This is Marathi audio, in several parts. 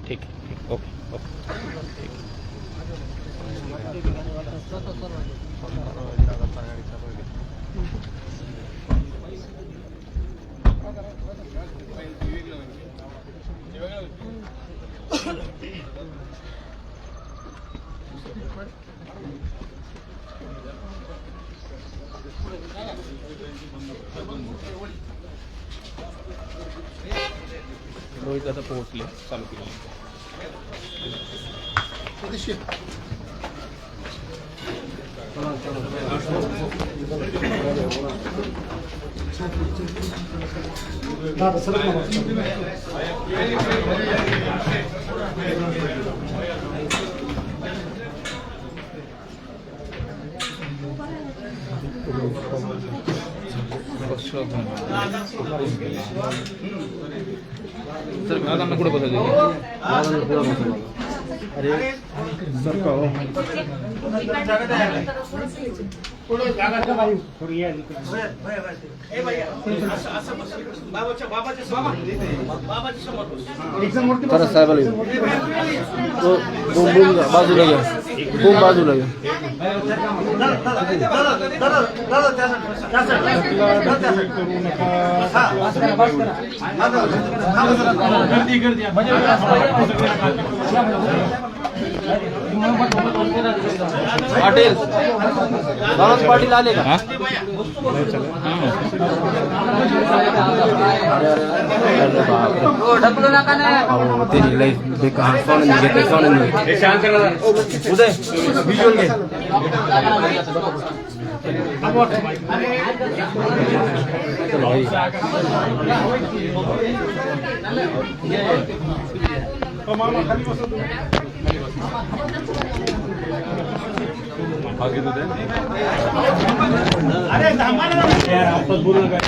ठीक ठीक ओके ठीक रोहित आता पोहोचले चालू केलं सर दादांना कुठं बसायचं अरे सर का हो साहेब बाजूला घ्या बाजूला घ्या पाटील बाबाच पाटील आले का त्यांनी लई बेकार सोनं घेतलं सोनं उदय व्हिज्युअल घे आगे तो दे अरे सामान यार आपस बोलू नका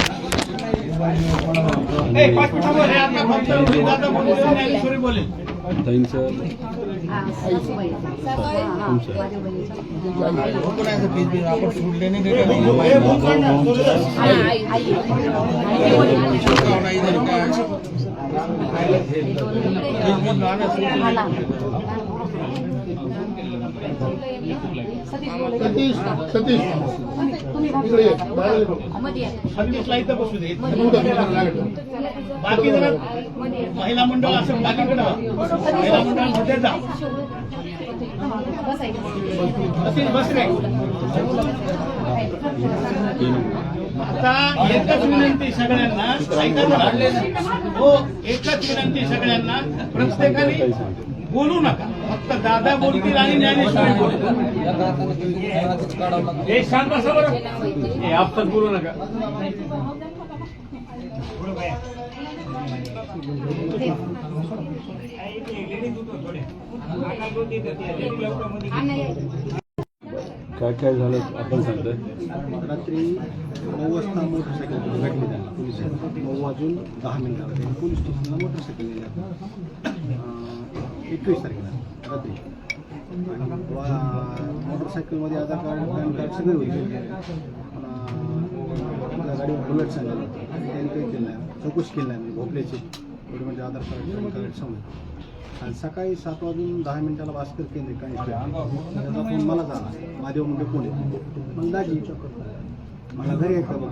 ए 5 मिनिट थांबा रे आता फक्त दादा बोलू नाही सॉरी बोले ताईंचं कोणाचं फीस बिल आपण सोडले नाही सतीश इथं बसू दे बाकी जरा महिला मंडळ असं बाकीकडे महिला मंडळ मध्ये जा बस रे आता एकच विनंती सगळ्यांना हो एकच विनंती सगळ्यांना प्रत्येकाने बोलू नका फक्त दादा बोलतील आणि ज्ञानेश्वरी बोलतील हे शांत बसा बरं हे आपसात बोलू नका काय काय झालं आपण सांगतोय रात्री 9 वाजता मोटरसायकल भेटली त्यांना पोलीस 9:10 पोलीस स्टेशनला मोटरसायकल नेल्या 21 तारखेला रात्री मोटरसायकलमध्ये आधार कार्ड पॅन कार्ड सगळे होते आपल्या गाडीवर बुलेट सांगितलं होतं त्यांनी काही केलं नाही चौकशी केली नाही भोपल्याची म्हणजे आधार कार्ड पॅन कार्ड समोर आणि सकाळी 7:10 भास्कर केंद्र काय त्याचा फोन मला झाला महादेव मुंडे कोण आहे मग दाजी मला घरी आहे का बघ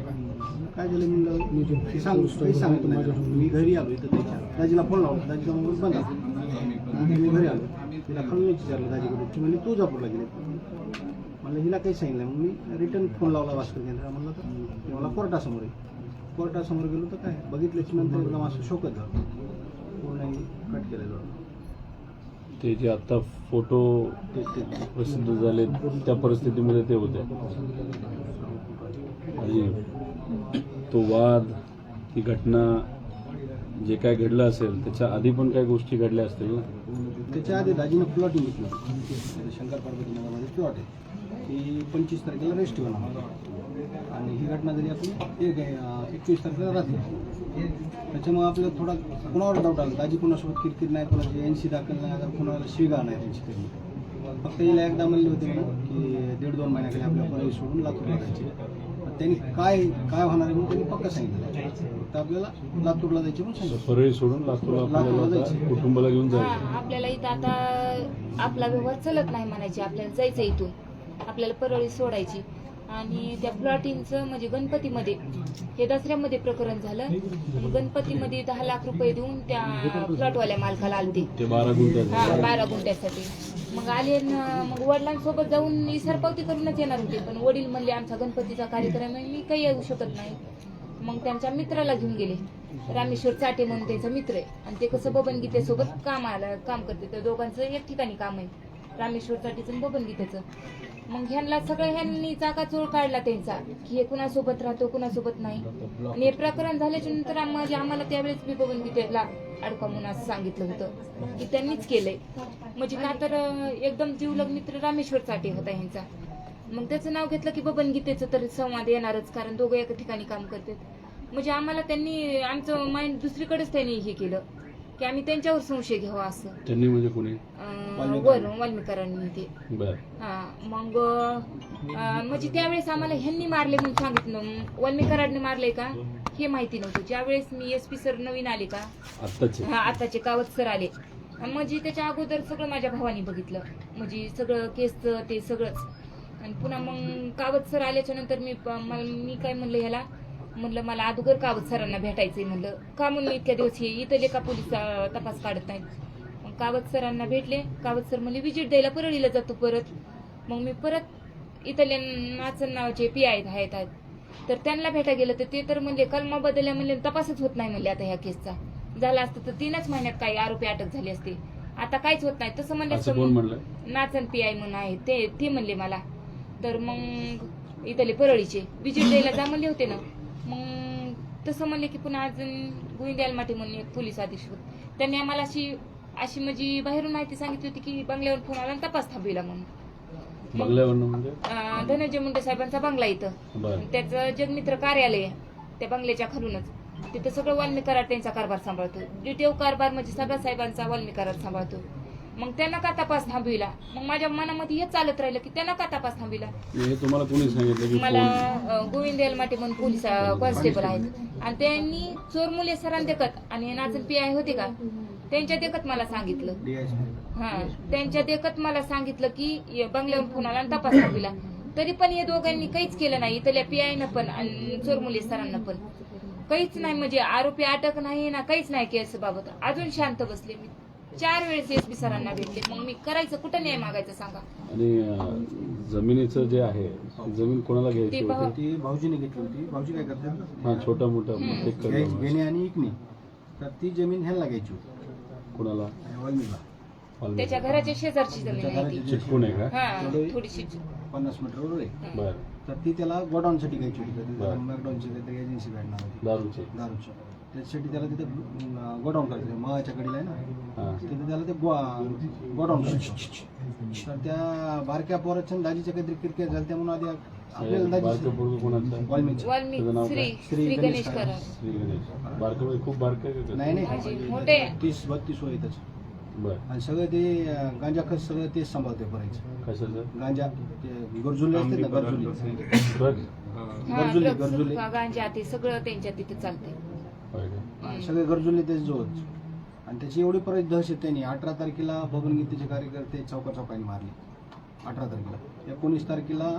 काय झालं मी ते सांगू काही सांगतो नाही मी घरी आलो इथं त्याच्या दाजीला फोन लावला दाजीला मोबाईल बंद आणि मी घरी आलो तिला खालून विचारलं दाजीकडे ती म्हणजे तुळजापूरला गेले मला हिला काही सांगितलं मग मी रिटर्न फोन लावला भास्कर केंद्र म्हणलं तर ते मला कोर्टासमोर आहे कोर्टासमोर गेलो तर काय बघितल्याच्या नंतर एकदम असं शोकत झालं पूर्ण कट केलेलं ते जे आता फोटो प्रसिद्ध झाले त्या परिस्थितीमध्ये ते होते आणि तो वाद ती घटना जे काय घडलं असेल त्याच्या आधी पण काही गोष्टी घडल्या असतील ना त्याच्या आधी दाजीनं प्लॉटिंग घेतली शंकर पार्वती नगरमध्ये प्लॉट आहे ती 25 तारखेला रजिस्ट्री होणार आणि ही घटना जरी आपण 21 तारखेला राहते त्याच्यामुळे आपल्याला थोडा कुणावर डाऊट आला दाजी कुणासोबत किरकिर नाही कोणाची NC दाखल नाही आता कुणाला शिगा नाही त्यांची तरी फक्त हिला एकदा म्हणले होते म्हणून की 1.5-2 महिन्याखाली आपल्या परवी सोडून लातूरला जायचे त्यांनी काय काय होणार आहे म्हणून त्यांनी पक्का सांगितलं. फक्त आपल्याला लातूरला जायचे म्हणून सांगितलं. परळी सोडून लातूरला आपल्याला आता कुटुंबाला घेऊन हा, जायचं. आपल्याला इथं आता आपला व्यवहार चलत नाही म्हणायचे, आपल्याला जायचं इथून, आपल्याला परळी सोडायची. आणि त्या प्लॉटिंगचं म्हणजे गणपतीमध्ये हे दसऱ्यामध्ये प्रकरण झालं. आणि गणपतीमध्ये 10 लाख रुपये देऊन त्या प्लॉटवाल्या मालकाला आलते. ते 12 गुंठ्याचं. हा, 12 गुंठ्यासाठी. मग आले मग वडिलांसोबत जाऊन इसरपावती करूनच येणार होते, पण वडील म्हणले आमचा गणपतीचा कार्यक्रम आहे, मी काही येऊ शकत नाही. मग त्यांच्या मित्राला घेऊन गेले, रामेश्वर चाटे म्हणून त्यांचा मित्र आहे. आणि ते कसं बबन गीतेसोबत काम करते, तर दोघांचं एक ठिकाणी काम आहे, रामेश्वर चाटेचं आणि बबन गीतेचं. मग ह्यांनी चाकाचोळ काढला त्यांचा, की हे कुणासोबत राहतो कुणासोबत नाही. आणि हे प्रकरण झाल्याच्या नंतर आम्हाला त्यावेळेस मी बबन गीतेला अडका म्हणून असं सांगितलं होतं की त्यांनीच केलंय. म्हणजे का तर एकदम जीवलग मित्र रामेश्वर चाटे होता ह्यांचा. मग त्याचं नाव घेतलं की बबन गीतेचं तर संवाद येणारच, कारण दोघं एका ठिकाणी काम करतात. म्हणजे आम्हाला त्यांनी आमचं माइंड दुसरीकडेच त्यांनी हे केलं की आम्ही त्यांच्यावर संशय घ्यावा असं. त्यांनी म्हणजे कोणी? वाल्मिकारांनी ते. बर. हा, मग म्हणजे त्यावेळेस आम्हाला ह्यांनी मारले म्हणून सांगितलं. वाल्मिकारांनी मारले का हे माहिती नव्हतं. ज्यावेळेस मी SP सर नवीन आले का, आताचे कावत सर आले, म्हणजे त्याच्या अगोदर सगळं माझ्या भावानी बघितलं, म्हणजे सगळं केसचं ते सगळंच. आणि पुन्हा मग कावत सर आल्याच्या नंतर मी काय म्हणलं ह्याला, म्हणलं मला अगोदर कावत सरांना भेटायचंय. म्हणलं का म्हणून इतक्या दिवस हे इथले का पोलीस तपास काढत नाहीत. मग कावत सरांना भेटले. कावत सर म्हणले विजिट द्यायला परळीला जातो परत. मग मी परत इथले नाचन नावाचे PI आहेत, तर त्यांना भेटा गेलं, तर ते तर म्हणले कलमा बदलल्या, म्हणले तपासच होत नाही म्हणले. आता ह्या केसचा झाला असतं तर 3च महिन्यात काही आरोपी अटक झाली असते, आता काहीच होत नाही तसं म्हणले. नाचन PI म्हणून आहे ते म्हणले मला. तर मग इथले परळीचे विजिट द्यायला जा म्हणले होते ना. मग तसं म्हणले की पुन्हा अजून गोविंद माटे म्हणून एक पोलीस अधीक्षक, त्यांनी आम्हाला अशी म्हणजे बाहेरून माहिती सांगितली होती की बंगल्यावर फोन आला आणि तपास थांबविला म्हणून. धनंजय मुंडे साहेबांचा बंगला इथं, त्याचं जगमित्र कार्यालय आहे, त्या बंगल्याच्या खालूनच. तिथं सगळं वाल्मिकारात त्यांचा कारभार सांभाळतो, डिटेव कारभार म्हणजे सगळ्या साहेबांचा वाल्मिकारात सांभाळतो. मग त्यांना का तपास थांबविला. मग माझ्या मनामध्ये हेच चालत राहिलं की त्यांना का तपास थांबविला. हे तुम्हाला कोणी सांगितलं? मला गोविंद माटे म्हणून पोलीस कॉन्स्टेबल आहेत, आणि त्यांनी चोरमुले सरांना देखत आणि नाचन PI होते का त्यांच्या देखत मला सांगितलं. हा, त्यांच्या देखत मला सांगितलं की बंगल्यावर फोन आला आणि तपास थांबविला. तरी पण हे दोघांनी काहीच केलं नाही, इथल्या PI न पण आणि चोरमुले सरांना पण काहीच नाही. म्हणजे आरोपी अटक नाही ना, काहीच नाही केस बाबत. अजून शांत बसले. मी 4 वेळेस SP सरांना भेटले. मग मी करायचं कुठं न्याय मागायचं सांगा. आणि जमिनीचं जे आहे, जमीन कोणाला घ्यायची होती? ती भाऊजीने घेतली होती. भाऊजी काय करतात, हा, छोटा मोठा घेणे आणि इकणे. तर ती जमीन ह्याला घ्यायची होती. कोणाला? वाल्मिकला. त्याच्या घराच्या शेजारची जमीन आहे ती. चिटकून आहे का? हा, थोडीशी 50 मीटरवर आहे. बर. तर ती त्याला गोडाऊन साठी घ्यायची होती. मॅकडॉनची काहीतरी एजन्सी भेटणार होती दारूची. त्याच्यासाठी त्याला तिथे गोडाऊन करायचं, मावाच्या कडेला आहे ना, तिथे त्याला ते गोडाऊन करायचं. तर त्या बारक्या पोराच्या दाजीच्या काहीतरी क्रिकेट झाली, म्हणून आधी आपल्याला दाजी श्री गणेश करा. खूप बारकं नाही मोठे 30-32 वय त्याचं. बरं. आणि सगळं ते गांजा खत सगळं तेच सांभाळते करायचं. कशाचं? गांजा ते गरजुले असते ना, गरजुले गांजा ते सगळं त्यांच्या तिथे चालते. सगळे गरजुले तेच जोत. आणि त्याची एवढी परत दहशत त्यांनी 18 तारखेला बबन गीतेचे कार्यकर्ते चौकाने मारले. 18 तारखेला 19 तारखेला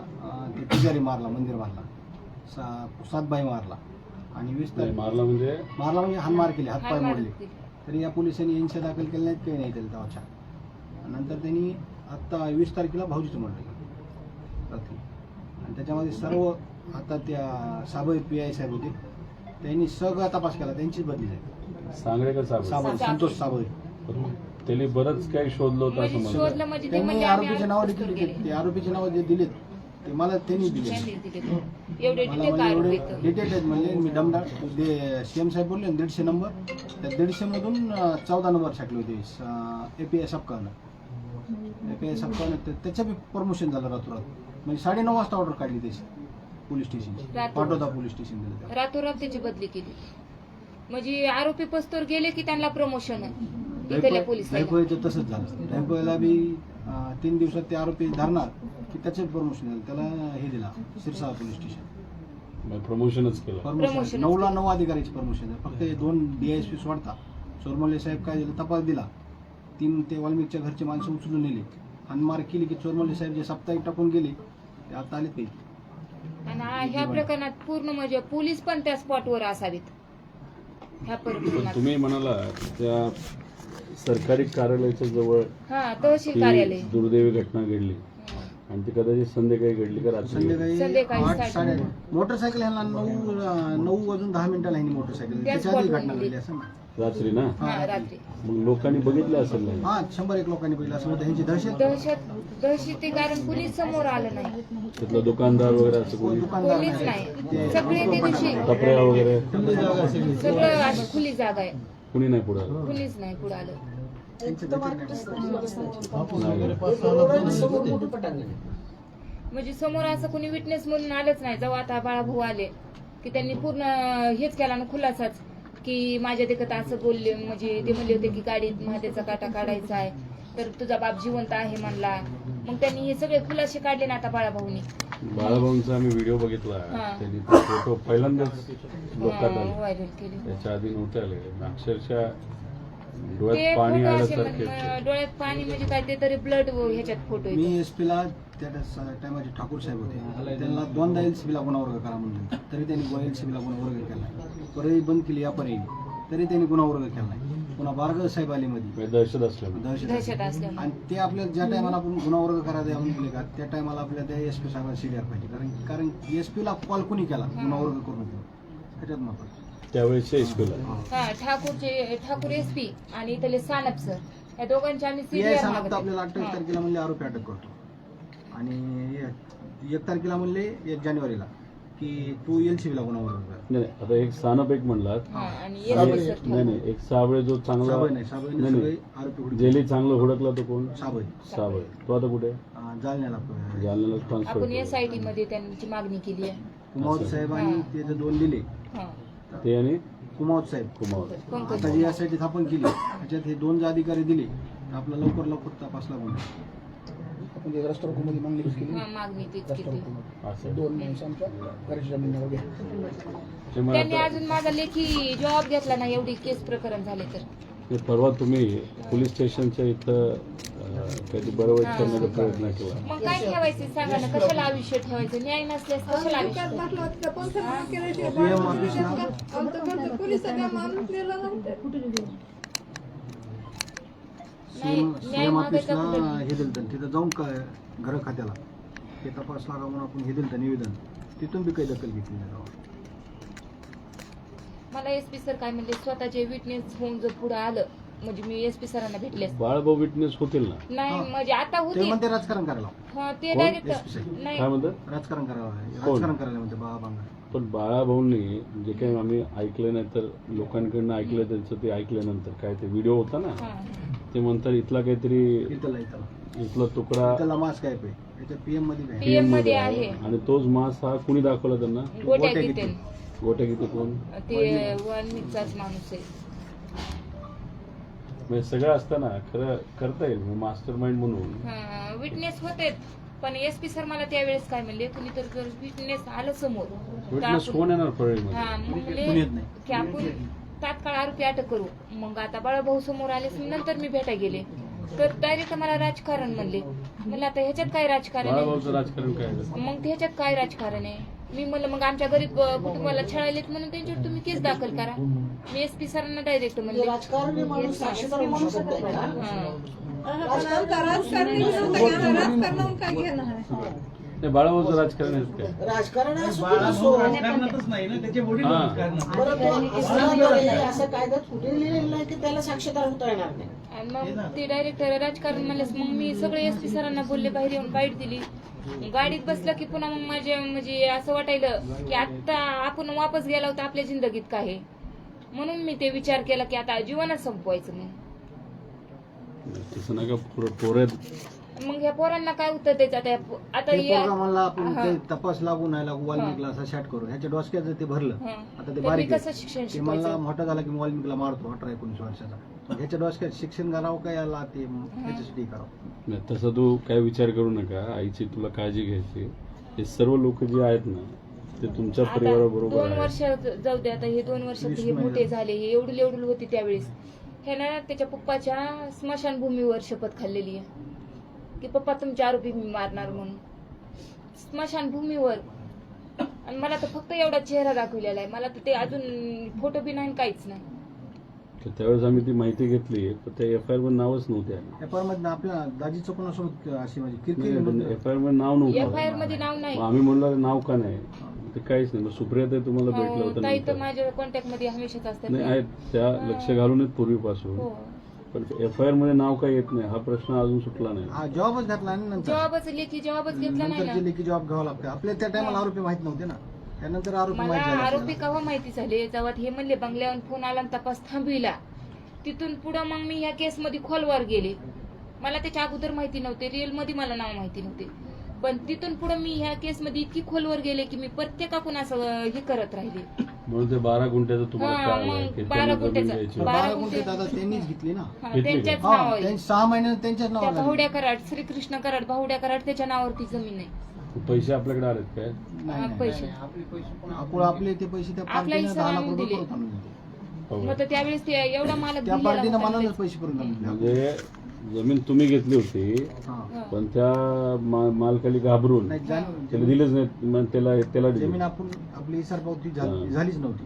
ते पुजारी मारला, मंदिर मारला, 7 बाई मारला. आणि 20 तारीख मारला म्हणजे हानमार केली, हातपाय मोडले. तरी या पोलिसांनी एनशा दाखल केले नाहीत, काही नाही केलं तेव्हाच्या. नंतर त्यांनी आता 20 तारखेला भाऊजीचं म्हणलं रात्री. आणि त्याच्यामध्ये सर्व आता त्या साबळे PI साहेब होते, त्यांनी सगळा तपास केला, त्यांचीच बदली झाली. सांगळे का साबळे? संतोष साबळे. त्यांनी बरंच काही शोधलं होतं असं म्हणतात. त्यांनी आरोपीचे नाव दिले, ते आरोपीचे नाव जे दिलेत ते मला त्यांनी दिले. मला एवढे डिटेल आहेत. म्हणजे मी दमदार CM साहेब बोलले 150 नंबर, त्या 150 मधून 14 नंबर छाटले होते API सबकानं. त्याचं बी प्रमोशन झालं रातोरात. म्हणजे 9:30 वाजता ऑर्डर काढली त्याची police station, Patoda police station दिलं. रातोरात त्याची बदली केली. म्हणजे आरोपी पस्तोर गेले की त्यांना प्रमोशन आहे. पोलिसांचं तसंच झालं. धैपोला बी 3 दिवसात ते आरोपी धरणार की त्याचे प्रमोशन झालं. त्याला हे दिला सिरसाळा पोलीस स्टेशन. प्रमोशनच केलं. प्रमोशन 9ला 9 अधिकाऱ्याची प्रमोशन आहे. फक्त हे 2 DSP सोडता चोरमल्ले साहेब काय दिलं, तपास दिला, 3 ते वाल्मिकच्या घरचे माणसं उचलून नेले, हानमार केली की चोरमल्ले साहेब जे साप्ताहिक टाकून गेले ते आता आले काही. आणि ह्या प्रकरणात पूर्ण म्हणजे पोलीस पण त्या स्पॉटवर असावीत ह्या पण प्रकरणात. तुम्ही म्हणाला त्या सरकारी कार्यालयाच्या जवळ हा तहसील ती कार्यालय दुर्दैवी घटना घडली आणि ती कदाचित संध्याकाळी घडली का रात्री? संध्याकाळी 8 साडे- साडे मोटरसायकल ह्याला 9 वाजून 10 मिनिटाला ह्यांनी मोटरसायकल त्याच त्याच्या आधी spot घटना वर घडली असं ना. रात्री ना? हा रात्री. मग लोकांनी बघितलं असेल नाही? हा 100-1 लोकांनी बघितलं असं होतं. ह्यांची दहशती कारण कुणीच समोर आलं नाही, तिथलं दुकानदार वगैरे असं कोणी? दुकानदार कोणीच नाही. सगळे ते दिवशी कपड्या वगैरे सगळं अशी खुली जागा आहे, कुणी नाही पुढे आलं? कुणीच नाही पुढे आलं. म्हणजे समोर असं कुणी विटनेस म्हणून आलंच नाही. जेव्हा आता बाळाभाऊ आले की त्यांनी पूर्ण हेच केला ना, खुलासाच की माझ्या देखत असं बोलले, म्हणजे ते म्हणले होते की गाडीत महादेचा काटा काढायचा आहे तर तुझा बाप जिवंत आहे म्हणला. मग त्यांनी हे सगळे खुलासे काढले ना आता बाळाभाऊनी. बाळाभाऊंचा आम्ही व्हिडिओ बघितला, हा. त्यांनी ते फोटो पहिल्यांदाच लोकात आले, व्हायरल केले त्याच्या आधी नव्हते आले. अक्षरशः ते डोळ्यात पाणी फोटो असे आल्यासारखे. डोळ्यात पाणी म्हणजे काय ते तरी ब्लड ह्याच्यात फोटो मी येतो. एसपीला त्या टायमाचे ठाकूर साहेब होते, त्यांना 2दा एलसीबीला गुन्हा वर्ग करा म्हणले, तरी त्यांनी एलसीबीला गुन्हा वर्ग केला नाही. परत बंद केली या पर्यायी, तरी त्यांनी गुन्हा वर्ग केला नाही. पुन्हा बारगळ साहेब आले मध्ये दहशत असल्यामुळे. दहशत असल्यामुळे. आणि ते आपल्याला ज्या टायमाला आपण गुन्हा वर्ग करायला म्हणले का त्या टायमाला आपल्याला त्या एसपी साहेबांना सीडीआर पाहिजे, कारण एसपीला कॉल कोणी केला गुन्हा वर्ग करून त्याच्यात महत्वाचं. त्यावेळेस एसपीला हा ठाकूर एसपी आणि इथले सानप सर या दोघांची आम्ही PI सीरियल साहेब मागत आपल्याला 28 तारखेला म्हणले आरोपी अटक करतो, आणि 1 तारखेला म्हणले 1 जानेवारीला की तू एलसीबीला गुन्हा वर्ग कर. नाही, आता एक सानप एक म्हणलात आणि आणि एसपी सर नाही नाही, एक साबळे जो चांगला साबळे नाही, साबळे नाही, सगळे नाही, आरोपी हुडकले. जेली चांगलं हुडकला तो कोण? साबळे साबळे. तो आता कुठे? जालन्याला जालन्याला ट्रान्सफर आपण SIT मध्ये त्यांची मागणी केली आहे. कुमावत साहेब आणि त्याचे 2 दिले. हा. ते आणि कुमावत साहेब कुमावत. पंकज आता जी यासाठी स्थापन केली त्याच्यात हे 2 जे अधिकारी दिले आपला लवकर तपास लागून आपण ते रस्त्यावर कोणती मागणी केली हा, मागणी तीच केली. असं 2 माणसांच्या घराच्या जमिनीवर घ्या. ते मग त्यांनी आता- अजून माझा लेखी जबाब घेतला नाही, एवढी केस प्रकरण झाले तर. ते परवा तुम्ही पोलीस स्टेशनच्या इथं काहीतरी बरोबर करण्याचा प्रयत्न केला. मग काय ठेवायचं सांगा ना, कशाला आयुष्य ठेवायचं? न्याय नसल्यास कशाला आयुष्य? नाही, न्याय सीएम मागायचा ऑफिसला कुठं? हे दिलं तिथं जाऊन काय घर खात्याला हे तपास लागा म्हणून आपण हे दिलं निवेदन, तिथून बी काही दखल घेतली नाही गावात. मला एसपी सर काय म्हणले, स्वतःचे विटनेस होऊन जर पुढे आलं म्हणजे मी एसपी सरांना भेटले असते. बाळभाऊ विटनेस होतील ना? नाही हा. म्हणजे आता ते होते. म्हणते राजकारण करायला, हा, ते कोण? डायरेक्ट SP साहेब. नाही. काय म्हणतात? राजकारण करायला कोण? राजकारण करायला म्हणते बाबा. पण बाळाभाऊंनी जे काही आम्ही ऐकलं नाही तर लोकांकडनं ऐकलं, त्यांचं ते ऐकल्यानंतर काय ते व्हिडिओ होता ना, हा. ते म्हणतात इथला काहीतरी इथला तुकडा त्याला मास्क आहे पे याच्या PM मध्ये काय PM मध्ये आहे. आणि तोच मास हा कुणी दाखवला त्यांना? गोट्या घेते गोट्या किती कोण? ते वाल्मिकचाच माणूस आहे. म्हणजे सगळं असताना खरं करता येईल मास्टर माइंड म्हणून. विटनेस होते, पण एसपी सर मला त्यावेळेस काय म्हणले, कुणी तर जर विटनेस आलं समोर तर विटनेस आपण- कोण येणार हा, परळीमध्ये? म्हणले पुण्यात नाही. की आपण तात्काळ आरोपी अटक करू. मग आता बाळाभाऊ समोर आले, नंतर मी भेटा गेले तर डायरेक्ट मला राजकारण म्हणले. म्हणलं आता ह्याच्यात काय राजकारण आहे? बाळाभाऊचं राजकारण काय आहे? मग ह्याच्यात काय राजकारण आहे? मी म्हणलं मग आमच्या गरीब कुटुंबाला छळायलेत म्हणून त्यांच्यावर तुम्ही केस दाखल करा. मी एसपी सरांना डायरेक्ट म्हणले. राजकारणी माणूस साक्षीदार माणूस आहे का? हा. नाही, बाळाभाऊचं राजकारण आहे काय? राजकारण असो की बाळाभाऊ नसो. राजकारणातच नाही ना, त्याचे वडील हा. राजकारणात. बरं, तो असं लिहिलेलं आहे, असं कायद्यात कुठे लिहिलेलं नाही की त्याला साक्षीदार होता येणार नाही. आणि मग ते डायरेक्ट राजकारण म्हणलेस. मग मी सगळे एसपी सरांना बोलले, बाहेर येऊन बाईट दिली. गाडीत बसलं की पुन्हा मग माझ्या म्हणजे असं वाटायलं की आता आपण वापस गेला होता आपल्या जिंदगीत काय आहे. म्हणून मी ते विचार केला की आता जीवनच संपवायचं. मग तसं नका पोरं. मग ह्या पोरांना काय उत्तर द्यायचं आता आता ते पोरगा म्हणला आपण हा. ते तपास लागू नाही लागू वाल्मिकला असा शॅट करू, ह्याच्या डोसक्याचं ते भरलं. हा. आता ते तर बारीक मी आहे. कसं शिक्षण ते मला शिकवायचं? मोठा झाला की मी वाल्मिकला मारतो 18-19 वर्षाचा. मग ह्याच्या डोसक्यात शिक्षण करावं काय याला ते ह्याच्यासाठी करावं. नाही, तसं तू काय विचार करू नका. आईची तुला काळजी घ्यायची. हे सर्व लोक जे आहेत ना, ते तुमच्या आता परिवाराबरोबर 2 आहे. वर्ष जाऊ दे, आता हे 2 वर्षात 20 हे महिने मोठे झाले, हे एवढी एवढी होती त्यावेळेस ह्यानं त्याच्या पप्पाच्या स्मशानभूमीवर शपथ खाल्लेली आहे की पप्पा तुमचे आरोपी मी मारणार म्हणून, स्मशानभूमीवर. आणि मला तर फक्त एवढा चेहरा दाखवलेला आहे, मला तर ते अजून फोटो बी नाही, काहीच नाही. तर त्यावेळेस आम्ही ती माहिती घेतली तर त्या एफआयआर वर नावच नव्हते एफआयआर मध्ये आपल्या दाजीचं कोणासोबत अशी म्हणजे किरकिर एफआयआर मध्ये नाव नव्हतं. एफआयआर मध्ये नाव नाही. मग आम्ही म्हणलं नाव का नाही, ते काहीच नाही. मग सुप्रियाताई तुम्हाला भेटलं होतं ताई तर नंतर. माझ्या कॉन्टॅक्ट मध्ये हमेशाच असतात नाही ना. आहेत त्या लक्ष घालूनच पूर्वीपासून, हो. पण एफआयआर मध्ये नाव काय येत नाही हा प्रश्न अजून सुटला नाही. हा जॉबच घातला आणि नंतर जवाबच घेतला नाही नंतर ना. लेखी जॉब घ्यावा लागते. आपल्या त्या टायमाला आरोपी माहित नव्हते ना, त्यानंतर आरोपी मला माहित झाले आरोपी आपल्याला. केव्हा माहिती झाले, जेव्हा हे म्हणले बंगल्यावर फोन आला आणि तपास थांबविला, तिथून पुढे मग मी ह्या केस मध्ये खोलवर गेले. मला त्याच्या अगोदर माहिती नव्हते, रिअल मध्ये मला नाव माहिती नव्हते, पण तिथून पुढे मी ह्या केस मध्ये इतकी खोलवर गेले की मी प्रत्येकाकडून असं हे करत राहिले. म्हणून ते 12 गुंठ्याचं तुम्हाला हा, कळालं मग की 12 त्यांना जमीन गुंठ्याचं. द्यायची. 12 गुंठे दादा त्यांनीच घेतली ना. हा, घेतली का? त्यांच्याच हा नाव आहे. त्यांनी 6 महिन्यात त्यांच्याच त्या नावावर भावड्या कराड, श्रीकृष्ण कराड, भावड्या कराड त्याच्या नावावरती जमीन आहे. पैसे आपल्याकडे आलेत काय? पैसे आपले ते पैसे त्या आपल्या पार्टीनं 10 लाख हिशोबाने रुपये दिले. परत आणून दिले. हो. मग तर त्यावेळेस ते एवढा मालक त्या दिलेला पार्टीनं होता. मनानच पैसे परत आणून दिले. म्हणजे जमीन तुम्ही घेतली होती हा. पण त्या मालकाली घाबरून नाही त्याला दिलेच नाही, मग त्याला दिली. जमीन आपण आपली इसार पावती हा. झालीच नव्हती,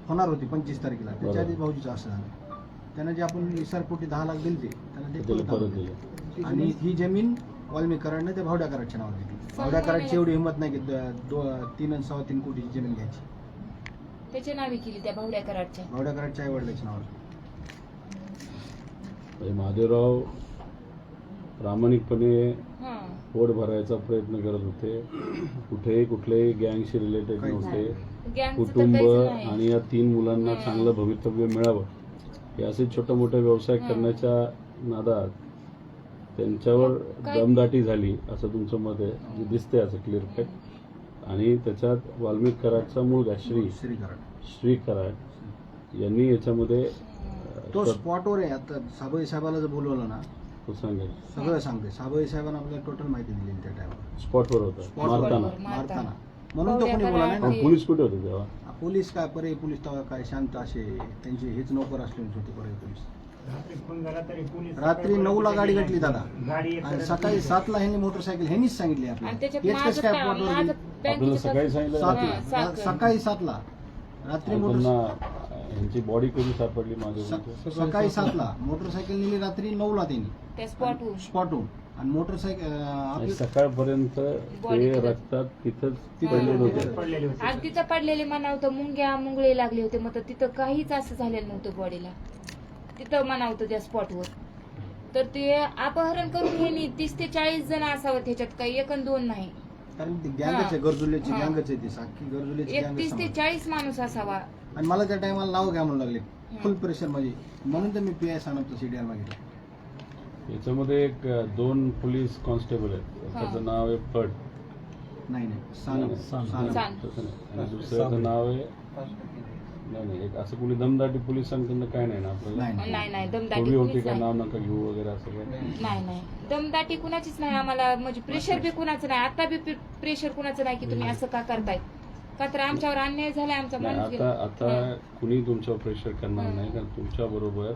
होणार होती 25 तारखेला. त्याच्या आधी भाऊजीचं असं झालं. त्यानं जे आपण इसार पोटी 10 लाख दिले ते त्यानं ते त्याला परत परत आणून दिले. दिले. आणि ही जमीन वाल्मिक कराडने त्या भावड्या कराडच्या नावावर घेतली. भावड्या कराडची एवढी हिंमत नाही की 3 आणि 3.25 कोटीची जमीन घ्यायची. त्याच्या नावे केली त्या भावड्या कराडच्या. भावड्या कराडच्या आई वडिलाच्या नावावर. म्हणजे महादेवराव प्रामाणिकपणे हा. पोट भरायचा प्रयत्न करत होते. कुठलेही गँगशी रिलेटेड काहीच नव्हते. गँगचं तर कुटुंब काहीच नाही. आणि या 3 मुलांना चांगलं भवितव्य मिळावं हे असे छोटे मोठे व्यवसाय करण्याच्या नादात त्यांच्यावर काय? दमदाटी झाली असं तुमचं मत आहे, जे दिसतंय असं क्लिअर कट. आणि त्याच्यात वाल्मिक कराडचा मुलगा श्री कराड. श्री कराड यांनी याच्यामध्ये तो स्पॉटवर आहे. आता साबळे साहेबाला जर बोलवलं ना तो सांगेल सगळं सांगते. साबळे साहेबांना आपल्याला टोटल माहिती दिली त्या टायमाला. स्पॉटवर होता मारताना. मारताना म्हणून तो कोणी बोला नाही पण ना. पोलीस कुठे होते तेव्हा? पोलीस काय परे पोलीस तेव्हा काय शांत असे त्यांचे हेच नोकर असले होते परे पोलीस. रात्री 9ला गाडी घटली दादा आणि सकाळी 7ला ह्यांनी मोटरसायकल ह्यांनीच सांगितली आणि आपल्याला. त्याच्यात हेच कसं काय माझं स्पॉटवर गेली? आपल्याला सकाळी सांगितलं सात- ना? हा, सात. सकाळी 7ला रात्री आणि मोटर त्यांना यांची बॉडी कधी सापडली माझ्या सकाळी 7ला मोटरसायकल नेली, रात्री 9ला त्यांनी त्या स्पॉटवर. स्पॉटहून. आणि मोटरसायकल आणि सकाळपर्यंत Body ते तिथं. रक्तात तिथंच पडलेले होते. आणि तिथं पडलेले म्हणावतं मुंगळे लागले होते, मग तिथं काहीच असं झालेलं नव्हतं बॉडीला. तिथं म्हणावतं त्या स्पॉटवर. तर ते अपहरण करून हे 30 ते 40 जण असावं त्याच्यात, काही 1 आणि 2 नाही. कारण ती गँगच आहे, गरजुलेची हा. गँगच आहे ती साखी गरजुलेची गँग 30 ते 40 माणूस असावा. आणि मला त्या टायमाला नाव घ्या म्हणू लागले फुल प्रेशर मध्ये. म्हणून तर मी PI सांगतो सीडीआर मागितलं. याच्यामध्ये 2 पोलीस कॉन्स्टेबल आहेत. त्याचं नाव आहे फड. नाही नाही, सानप. सांग. तसं नाही. आणि दुसऱ्याचं नाव आहे नाही एक असं कोणी दमदाटी पोलिसांकडनं काय नाही ना आपल्याला? नाही दमदाटी थोडी होती कुणीच का नाही. नाव नका घेऊ वगैरे असं काय? नाही दमदाटी कुणाचीच नाही आम्हाला. म्हणजे प्रेशर बी कुणाचं नाही, आता बी प्रेशर कुणाचं नाही की तुम्ही असं का करताय, का तर आमच्यावर अन्याय झालाय, आमचा नाही, माणूस आता कुणी तुमच्यावर प्रेशर करणार नाही, कारण तुमच्या बरोबर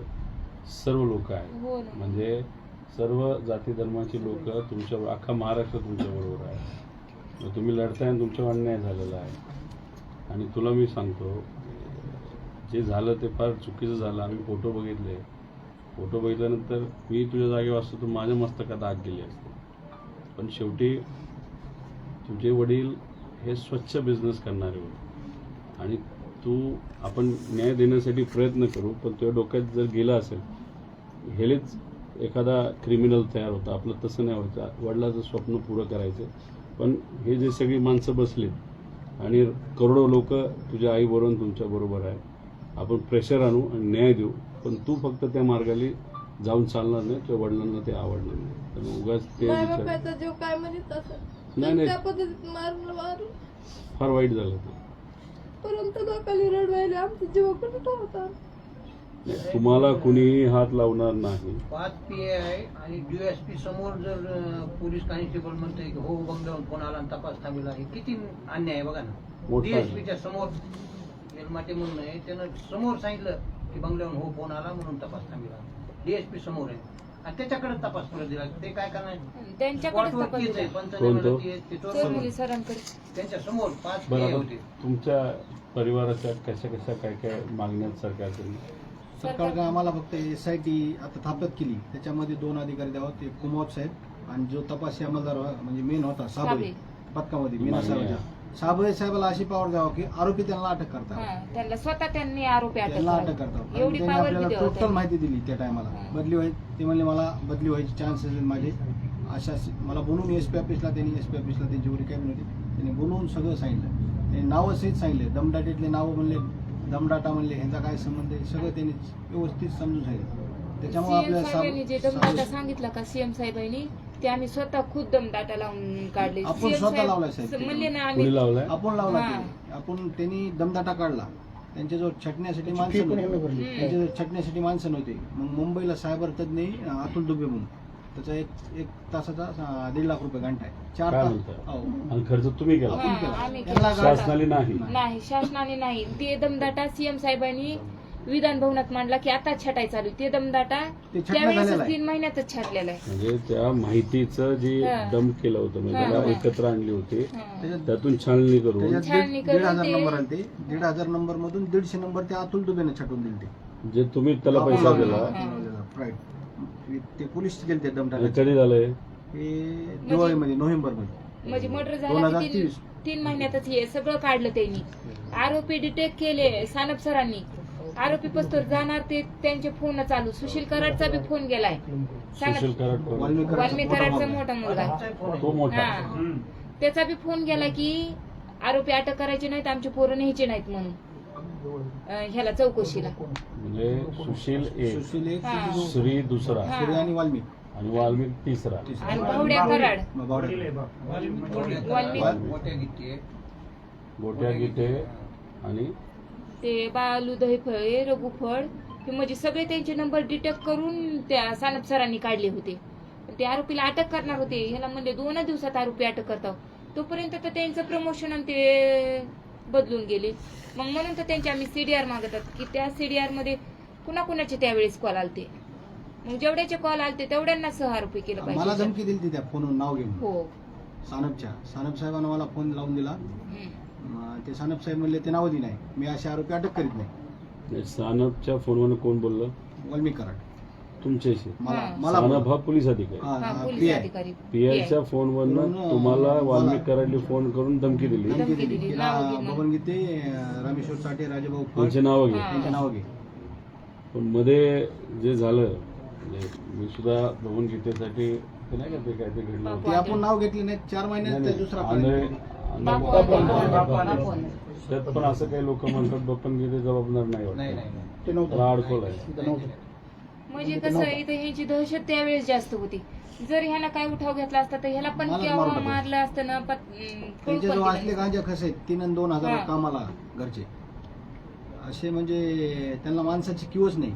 सर्व लोक आहेत. हो ना. म्हणजे सर्व जाती धर्माची लोक तुमच्या अख्खा महाराष्ट्र तुमच्या बरोबर आहे. मग तुम्ही लढताय आणि तुमच्यावर अन्याय झालेला आहे. आणि तुला मी सांगतो जे झालं ते फार चुकीचं झालं. आम्ही फोटो बघितले. फोटो बघितल्यानंतर मी तुझ्या जागेवर असतो तर माझ्या मस्तकात आग गेली असते. पण शेवटी तुझे वडील हे स्वच्छ बिझनेस करणारे होते आणि आपण न्याय देण्यासाठी प्रयत्न करू, पण तुझ्या डोक्यात जर गेलं असेल हेलेच एखादा क्रिमिनल तयार होता. आपलं तसं नाही व्हायचं. वडिलाचं स्वप्न पुरं करायचं. पण हे जे सगळी माणसं बसलीत आणि करोडो लोक तुझ्या आईबरोबर तुमच्या बरोबर आहे. आपण प्रेशर आणू आणि न्याय देऊ, पण तू फक्त त्या मार्गाने जाऊन चालणार नाही. तुझ्या वडिलांना ते आवडणार नाही. तर उगाच ते बापाचा जीव काय म्हणत नाही त्या पद्धतीत मारून फार वाईट झालं ते. परंतु लोकांनी रडवायला आमचा जीव कुठे होता. तुम्हाला कुणीही हात लावणार नाही. 5 PI आणि DSP समोर जर पोलीस कॉन्स्टेबल म्हणतोय की हो बंगल्यावर फोन आला आणि तपास थांबला, हे किती अन्याय आहे बघा ना. मोठा आहे. DSPच्या समोर निर्माते म्हणून आहे, त्यानं समोर सांगितलं की बंगल्यावर हो फोन आला म्हणून तपास थांबला. DSP समोर आहे आणि त्याच्याकडे तपास परत दिला. ते काय करणार? त्यांच्याकडेच स्पॉटवर तपास केस आहे, दिला. पंचनाम्याला ते चौधरी सरांकडे. त्यांच्या समोर 5 PI बरोबर. होते. तुमच्या परिवाराच्या कशा कशा काय काय मागण्या आहेत सरकारकडून? सरकारने आम्हाला फक्त SIT आता थापत केली, त्याच्यामध्ये 2 अधिकारी द्यावा, ते कुमार साहेब आणि जो तपासी अंमलदार म्हणजे मेन होता साबळे साबळे. पथकामध्ये मीना साहेबांच्या साबळे साहेबाला अशी पावर द्यावा की आरोपी त्यांना अटक करतात, हा, त्यांना स्वतः त्यांनी आरोपी अटक त्यांना अटक करावी. करतात. एवढी त्यांनी पावर आपल्याला बी द्यावं टोटल त्यांनी. माहिती दिली त्या टायमाला. बदली व्हायची ते म्हणले मला बदली व्हायची चान्सेस आहेत माझे, अशा मला बोलून SP ऑफिसला त्यांची जेवढी कॅबिन होती त्यांनी बोलून सगळं सांगितलं. त्यांनी नावं सहित सांगितले, दमदाटीतले नावं म्हणले, दमडाटा म्हणले, ह्यांचा काय संबंध आहे सगळं त्यांनी व्यवस्थित समजून सांगितलं. त्याच्यामुळे CM आपल्या साहेबांनी जे दमदाटा सांगितला का CM साहेबांनी, ते आम्ही स्वतः खुद दमदाटा लावून काढले. आपण CM स्वतः साहेब लावलाय साहेब. म्हणले ना आम्ही कुणी लावलाय? आपण लावला हा. ते. आपण त्यांनी दमदाटा काढला, त्यांच्याजवळ छटण्यासाठी माणसं नव्हती. त्यांच्याजवळ छटण्यासाठी माणसं नव्हती. मग मुंबईला सायबर तज्ञ अतुल दुबे म्हणून, त्याचा एक तासाचा 1.5 लाख रुपये घंटा आहे. 4 काय तास. म्हणता? हो. आणि खर्च तुम्ही केला? आपण केला. आम्ही त्यांना केला. शासनाने नाही. नाही, शासनाने नाही. ते दमदाटा CM साहेबांनी विधान भवनात मांडला की आता छटाई चालू. ते दमदाटा ते छटणं त्यावेळेस झालेलं आहे. 3 महिन्यातच छाटलेला आहे. म्हणजे त्या माहितीचं जे हा. दम केलं होतं म्हणजे हा, त्याला हा. एकत्र आणले होते, हा. त्यातून छाननी करून त्याच्यात छाननी 1,500 करून ते- नंबर आले ते. 1,500 नंबर मधून 150 नंबर ते अतुल दुबेने छटून दिले ते. जे तुम्ही त्याला आपण पैसा लावलेला. दिला. हा. आपण लावलेला. राईट. ते पोलीस गेले ते आणि दमदाटा. कधी झालंय? हे दिवाळीमध्ये, नोव्हेंबरमध्ये. म्हणजे मर्डर झाला 2023. 3 महिन्यातच हे सगळं काढलं त्यांनी. आरोपी डिटेक्ट केले सानप सरांनी. आरोपी पस्तोर जाणार ते त्यांचे फोन चालू. सुशील कराडचा बी फोन गेलाय. सुशील कराड कोण? वाल्मी कराडचा मोठा मुलगा. तो मोठा. हा. त्याचा बी फोन गेला की आरोपी अटक करायचे नाहीत, आमचे पोरं न्यायचे नाहीत म्हणून ह्याला चौकशीला. म्हणजे सुशील एक, सुशील एक, हा. श्री दुसरा हा. सूर्य आणि वाल्मिक. आणि वाल्मिक तिसरा. आणि भावड्या कराड. मग बावडे. वाल्मिक. मोठ्या गीते आहे. गोट्या गीते आणि ते बालू दहीफळे, रघु फळ, हे म्हणजे सगळे त्यांचे नंबर डिटेक्ट करून त्या सानप सरांनी काढले होते. ते आरोपीला अटक करणार होते. ह्याला म्हणजे 2 दिवसात आरोपी अटक करतात. तोपर्यंत तर त्यांचं प्रमोशन आणि ते बदलून गेले. मग म्हणून तर त्यांचे आम्ही CDR मागतात की त्या CDR मध्ये कुणाकुणाचे त्यावेळेस कॉल आलते. मग जेवढ्याचे कॉल आलते तेवढ्यांना सह आरोपी केलं मला पाहिजे. धमकी दिली त्या फोनवरून नाव घेऊन. हो. सानप साहेबांना मला फोन लावून दिला. हम्म. ते सानप साहेब म्हणले ते नावधी नाही, मी असे आरोपी अटक करीत नाही. सानपच्या फोनवर कोण बोललं? वाल्मिक कराड. तुमच्याशी? मला हा. मला सानप हा पोलीस अधिकारी. हा, पोलीस PI. अधिकारी. PIच्या फोनवरनं तुम्हाला वाल्मिक कराडली फोन करून धमकी दिली. धमकी धमकी दिली दिली. की नाव घे म्हणून. बबन गीते, रामेश्वर साठे, राजेभाऊ फड, त्यांचे नावं घे. हा. त्यांचे नाव घे. पण मध्ये जे झालं म्हणजे मी सुद्धा बघून गीतेसाठी ते नाही का ते काय ते घडलं होतं. ते आपण नाव घेतले नाही, 4 महिन्यात ते दुसरा आणि- plan. आणि- बापू. त्यात पण असं काही लोक म्हणतात बप्पन गीते जबाबदार नाही नाही वाटत. नाही ते नव्हतं. त्याला अडकवलं आहे. ते नव्हतं. म्हणजे कसं इथे ह्याची दहशत त्यावेळेस जास्त होती. जर ह्याला काय उठाव घेतला असता तर ह्याला पण मला केव्हा मारून मारलं असतं ना. कळून त्यांचे पण जो दिलं असले गांजा कसे आहेत 3 आणि 2 हजार हा. कामाला घरचे असे, म्हणजे त्यांना माणसाची किवच नाही,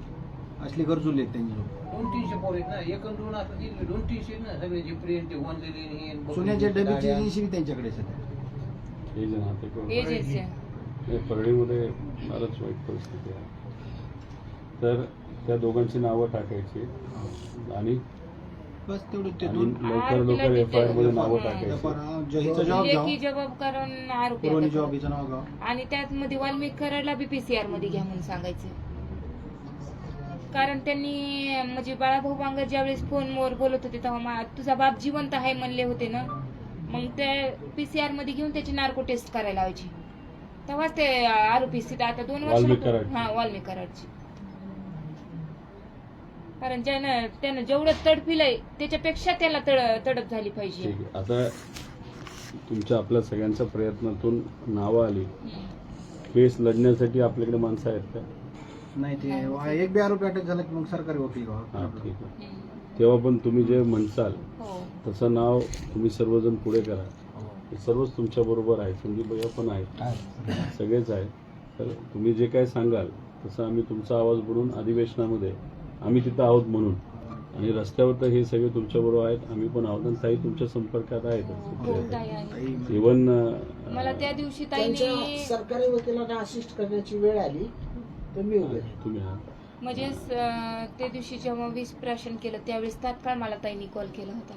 असले गरजुले आहेत त्यांचे. 200-300 पोर आहेत ना. 1 आणि 2 असं 200 ना सगळे जे प्रियंट ते वनलेले हे सोन्याच्या डबीची गाड्या. एजन्सी बी त्यांच्याकडे सध्या. हे जे नाते करून एजन्सी. हे परळीमध्ये फारच वाईट परिस्थिती आहे. तर त्या दोघांची नावं टाकायची आणि बस तेवढं ते आणि 2 लवकर लवकर FIR मध्ये नावं टाकायची. हिचा जॉब लेखी घ्यावा, जबाब करून आरोपी पुरवणी अटक जॉब करा. हिचं नाव घ्यावं. आणि त्यात मध्ये वाल्मिक कराडला बी PCR मध्ये घ्या म्हणून सांगायचं. कारण त्यांनी म्हणजे बाळाभाऊ बांगर ज्यावेळेस फोनवर बोलत होते तेव्हा तुझा बाप जिवंत आहे म्हणले होते ना. मग ते PCR मध्ये घेऊन त्याची नार्को टेस्ट करायला लावायची. तेव्हाच ते आरोपी आता 2 वाल्मिक कराड. वर्ष. हा, वाल्मिक कराडची. कारण त्यानं जेवढं तडफिलंय त्याच्यापेक्षा त्याला तडप झाली पाहिजे. ठीक आहे. आता तुमच्या आपल्या सगळ्यांच्या प्रयत्नातून नावं आली. केस लढण्यासाठी आपल्याकडे माणसं आहेत का? नाही, ते एक बी आरोपी अटक झाला की मग सरकारी वकील हा घ्यावा. ठीक आहे. तेव्हा पण तुम्ही जे म्हणसाल हो. तसं नाव तुम्ही सर्वजण पुढे करा. हे सर्वच तुमच्या बरोबर आहे. संदीप भैया पण आहेत, सगळेच आहेत. तर तुम्ही जे काय सांगाल तसं आम्ही तुमचा आवाज बनवून अधिवेशनामध्ये आम्ही तिथं आहोत म्हणून, आणि रस्त्यावर तर हे सगळे तुमच्याबरोबर आहेत, आम्ही पण आहोत, आणि ताई तुमच्या संपर्कात हो आहेत ताई आहे. इव्हन मला त्या दिवशी त्यांच्या ताईने सरकारी वकिलांना असिस्ट करण्याची वेळ आली तर मी उभे राहिले. तुम्ही आहात. म्हणजे त्या दिवशी जेव्हा विस्प्राशन केलं त्यावेळेस तात्काळ मला ताईने कॉल केला होता.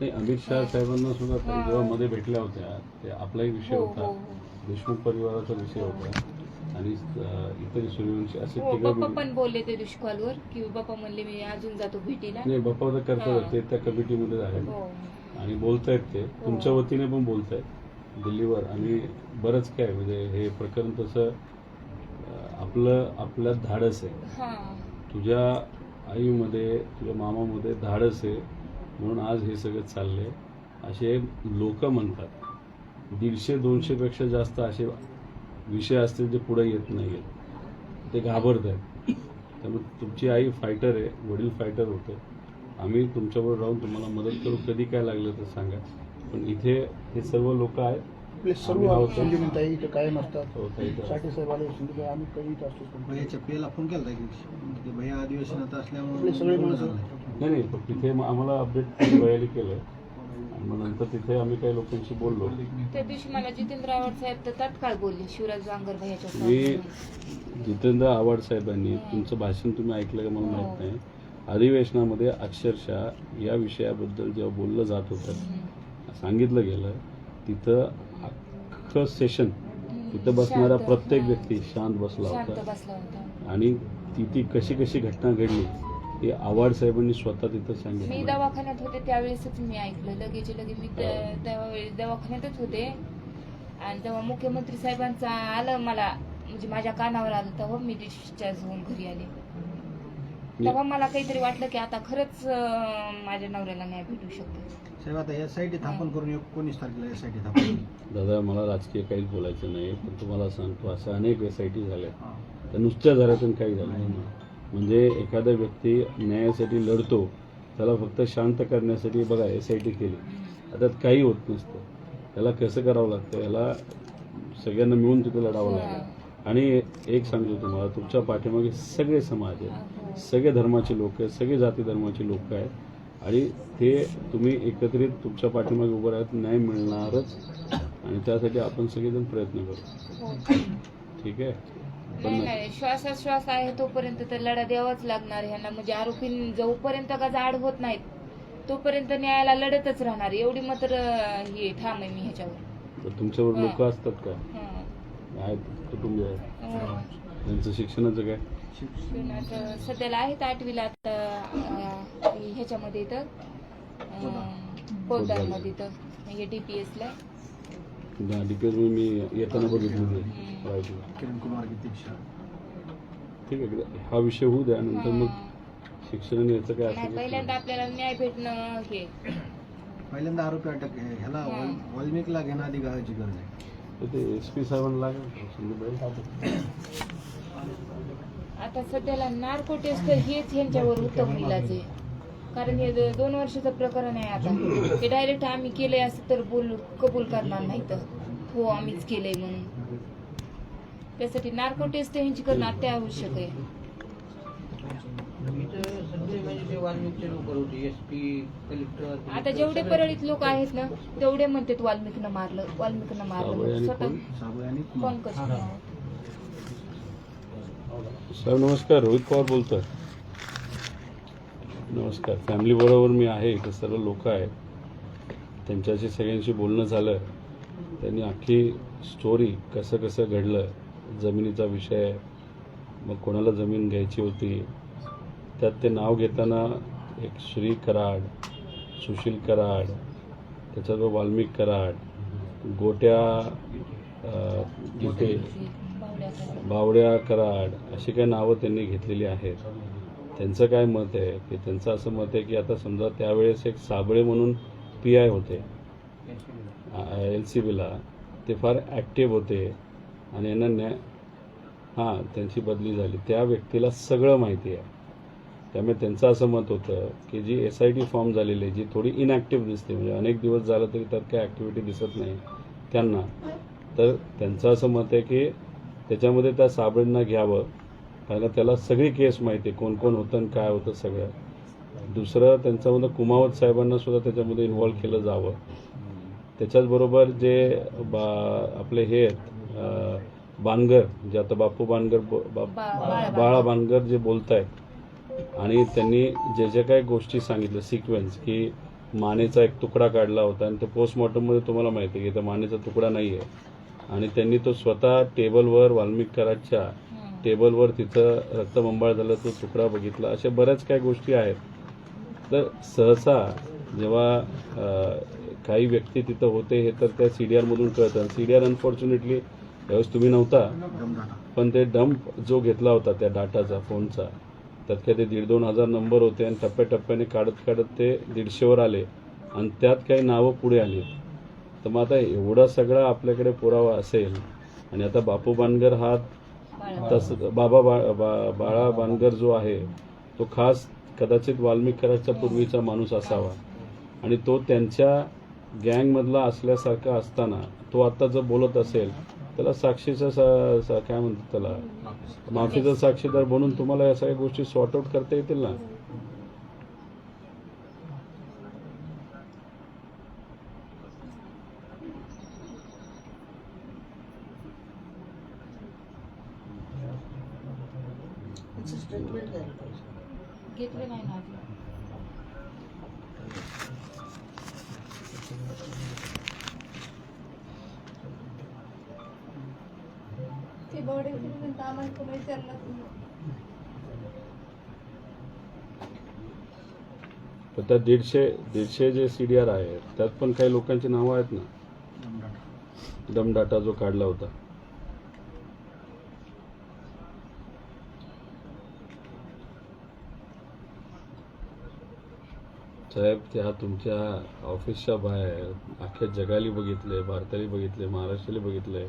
नाही, अमित शहा साहेबांना सुद्धा ताई हा. जेव्हा मध्ये भेटल्या होत्या ते आपलाही विषय हो, होता, हो, देशमुख परिवाराचा विषय होता, आणि इतर सूर्यवंशी असे हो. तिघं बाप्पा पण बोलले त्या दिवशी कॉलवर की बाप्पा म्हणले मी अजून जातो भेटीला. नाही, बाप्पा तर करतात, हा. ते त्या कमिटीमध्ये आहेत हो आणि बोलतायत ते तुमच्या वतीने पण बोलतायत दिल्लीवर, आणि बरंच काय म्हणजे हे प्रकरण तसं आपल्यात धाडस आहे, हा तुझ्या आईमध्ये तुझ्या मामामध्ये धाडस आहे म्हणून आज हे सगळं चाललंय असे लोक म्हणतात. 150-200 पेक्षा जास्त असे विषय असतील जे पुढे येत नाहीत, ते घाबरत आहेत. त्यामुळे तुमची आई फायटर आहे, वडील फायटर होते, आम्ही तुमच्याबरोबर राहून तुम्हाला मदत करू, कधी काय लागलं तर सांगा. पण इथे हे सर्व लोक आहेत, आपले सर्व आम्ही आहोत. संजीवनताई इथं कायम असतात. हो, ताई तर- साठी साहेब आले संजीवताई, आम्ही कधी इथं असतो. भैयाच्या पेला फोन केला की भैया अधिवेशनात असल्यामुळे सगळे नाही नाही, पण तिथे मग आम्हाला अपडेट व्हायला केलं, आणि मग नंतर तिथे आम्ही काही लोकांशी बोललो. त्या दिवशी मला जितेंद्र आव्हाड साहेब तर तात्काळ बोलले शिवराज वांगर भैयाच्या मी समोर. जितेंद्र आव्हाड साहेबांनी तुमचं भाषण तुम्ही ऐकलं का मला माहीत नाही, अधिवेशनामध्ये अक्षरशः या विषयाबद्दल जेव्हा बोललं जात होतं, सांगितलं गेलं, तिथं अख्खं सेशन तिथं बसणारा शांत, प्रत्येक हा. व्यक्ती शांत बसला शांत होता, बसला होता. आणि ती कशी घटना घडली ती आव्हाड साहेबांनी स्वतः तिथं मी सांगितलं. दवाखान्यात होते त्यावेळेसच मी ऐकलं, लगेच मी त्यावेळेस दवाखान्यातच होते, आणि तेव्हा मुख्यमंत्री साहेबांचा आलं मला, म्हणजे माझ्या कानावर आलं, तेव्हा मी डिस्चार्ज होऊन घरी आले. तेव्हा मला काहीतरी वाटलं की आता खरंच माझ्या नवऱ्याला न्याय भेटू शकतो. साहेब आता एसआयटी स्थापन करून 19 तारखेला एसआयटी स्थापन. दादा, मला राजकीय काहीच बोलायचं नाही, पण तुम्हाला सांगतो असं अनेक SIT झाल्या, तर नुसत्या झाल्यातून काही झालं नाही. म्हणजे एखादा व्यक्ती न्यायासाठी लढतो, त्याला फक्त शांत करण्यासाठी बघा SIT केली, आता काही होत नसतं, त्याला कसं करावं लागतं, याला सगळ्यांना मिळून तिथं लढावं लागेल. आणि एक सांगतो तुम्हाला, तुमच्या पाठीमागे सगळे समाज आहेत, सगळे धर्माचे लोक आहेत, सगळे जाती धर्माचे लोक आहेत, आणि ते तुम्ही एकत्रित तुमच्या पाठीमागे उभं राहत, न्याय मिळणारच, आणि त्यासाठी आपण सगळेजण प्रयत्न करू. हो. ठीक आहे. नाही श्वासाश्वास आहे तोपर्यंत तर लढा द्यावाच लागणार ह्यांना, म्हणजे आरोपी जोपर्यंत का जाड होत नाहीत तोपर्यंत न्यायाला लढतच राहणार, एवढी मात्र ही ठाम आहे मी ह्याच्यावर. तर तुमच्यावर लोक असतात का, हं. आहेत कुटुंब आहेत, हो. त्यांचं शिक्षणाचं काय? शिक्षणाचं सध्याला आहेत 8वीला आता ह्याच्यामध्ये इथं पोद्दारमध्ये इथं हे DPSला. DPS मी येताना बघितलं ते रायपूरला. किरण कुमार की दीक्षा. ठीक आहे, हा विषय होऊ द्या, नंतर मग शिक्षण याचं काय नाही, असेल पहिल्यांदा आपल्याला न्याय भेटणं हे पहिल्यांदा आरोपी अटक आहे, ह्याला वाल्मिकला घेणं आधी गावाची गरज आहे. तर ते SP साहेबांना लागेल संदीपबाई. आता सध्याला नार्को टेस्ट हेच ह्यांच्यावर उत्तम इलाज आहे, कारण हे 2 वर्षाचं प्रकरण आहे. आता ते डायरेक्ट आम्ही केलंय असं तर कबूल करणार नाही, तर हो आम्हीच केलंय म्हणून. त्यासाठी नार्को टेस्ट ह्यांची करणं अत्यावश्यक आहे. इथं सगळे म्हणजे ते वाल्मिकचे लोक होते, SP, कलेक्टर. आता जेवढे परळीत लोक आहेत ना तेवढे म्हणतात वाल्मिकनं मारलं, वाल्मिकनं मारलं. स्वतः साबळे आणि पंकज साहेब नमस्कार, रोहित पवार बोलतोय. नमस्कार. फॅमिली बरोबर मी आहे, इथं सर्व लोक आहेत, त्यांच्याशी सगळ्यांशी बोलणं झालं, त्यांनी अख्खी स्टोरी कसं कसं घडलं, जमिनीचा विषय, मग कोणाला जमीन घ्यायची होती, त्यात ते नाव घेताना एक श्री कराड, सुशील कराड, त्याच्यावर वाल्मिक कराड, गोट्या जिथे बावड्या कराड, अशी काही नावं त्यांनी घेतलेली आहेत. त्यांचं काय मत आहे की त्यांचं असं मत आहे की आता समजा त्यावेळेस एक साबळे म्हणून PI होते LCBला, ते फार ॲक्टिव्ह होते, आणि यांना त्यांची बदली झाली, त्या व्यक्तीला सगळं माहिती आहे. त्यामुळे त्यांचं असं मत होतं की जी SIT फॉर्म झालेली आहे, जी थोडी इनॲक्टिव्ह दिसते, म्हणजे अनेक दिवस झालं तरी त्यात काही ॲक्टिव्हिटी दिसत नाही त्यांना, तर त्यांचं असं मत आहे की त्याच्यामध्ये त्या साबळेंना घ्यावं पहिला त्याला सगळी केस माहिती आहे, कोण कोण होतं आणि काय होतं सगळं. दुसरं त्यांच्यामध्ये कुमावत साहेबांना सुद्धा त्याच्यामध्ये इन्व्हॉल्व केलं जावं. त्याच्याचबरोबर जे आपले हे आहेत बानगर, जे आता बापू बानगर बाळा बानगर जे बोलत आहेत, आणि त्यांनी जे जे काही गोष्टी सांगितल्या सिक्वेन्स, की मानेचा एक तुकडा काढला होता आणि तो पोस्टमॉर्टममध्ये तुम्हाला माहिती आहे की तो मानेचा तुकडा नाही आहे, आणि त्यांनी तो स्वतः टेबलवर वाल्मिक कराडच्या टेबलवर तिथं रक्तबंबाळ झालं तो तुकडा बघितला. अशा बऱ्याच काही गोष्टी आहेत. तर सहसा जेव्हा काही व्यक्ती तिथं होते हे तर त्या CDR मधून कळतं. CDR अनफॉर्च्युनेटली त्यावेळेस तुम्ही नव्हता, पण ते डंप जो घेतला होता त्या डाटाचा फोनचा, त्यात काय ते 1,500-2,000 हजार नंबर होते आणि टप्प्याटप्प्याने काढत काढत ते 150वर आले आणि त्यात काही नावं पुढे आली. तर मग आता एवढा सगळा आपल्याकडे पुरावा असेल आणि आता बापू बानगर हा तसं बाळा बानगर जो आहे तो खास कदाचित वाल्मिक कराडच्या पूर्वीचा माणूस असावा आणि तो त्यांच्या गँगमधला असल्यासारखा असताना तो आता जर बोलत असेल त्याला साक्षीचा काय म्हणतात त्याला माफीचा साक्षीदार बनून तुम्हाला या सगळ्या गोष्टी सॉर्ट आउट करता येतील ना. स्टेटमेंट द्यायला पाहिजे. घेतलं नाही ना अजून. ती बॉडी फिरून आम्हाला कोणी विचारलं पण त्या 150 जे CDR आहे त्यात पण काही लोकांची नावं आहेत ना. दम डाटा जो काढला होता साहेब, त्या तुमच्या ऑफिसच्या बाहेर अख्ख्या जगाली बघितले, भारताली बघितले, महाराष्ट्राला बघितले,